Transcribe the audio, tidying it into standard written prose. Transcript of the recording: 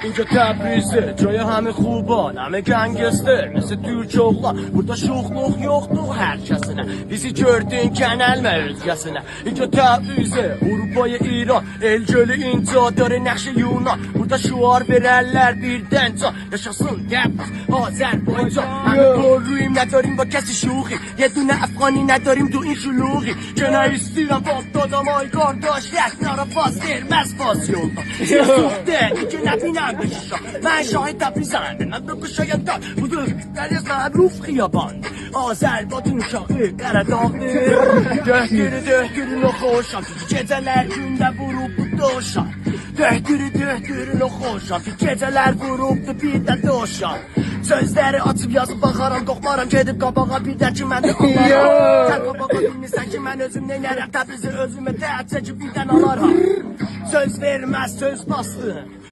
اینجا تبریزه جای همه خوبان، همه گنگستر مثل Türk oğlan. Burada şoxluq yoxdur hər kəsinə. Bizi gördün kənəlmə özgəsinə. İnca Təbrizə, Avrupaya İran, el gölü inca, dörə nəxşi Yunan. Burada şuar verərlər birdən can. Yaşasın Təbriz, Azərbaycan. Həmin boruyum, نداریم با کسی شوخی. یه دونه افغانی نداریم تو این شلوغی. که نه istəyirəm patladım ay qardaş. Rəknara faz verməz faz yolda. Sözlükdə, ki nə binəm beşişa. Mən şahid Təbrizəndir, mən böküşəyəndə. Budur, dəriz məbruf xiyabandır. Azərbaycan uşağı Qaradağdır. Döhdürün o xoşam. Gecələr gündə vurubdu doşam. Döhdürün o xoşam. Gecələr vurubdu bir də doşam. Sözləri açıb yazıb baxaram, qoxmaram gedib qabağa bir də ki mən də alaram. Sən qabağa bilmirsən ki mən özüm neynərəm, Təbrizi özümə təhət çəkib birdən alaram. Söz verməz söz bastı.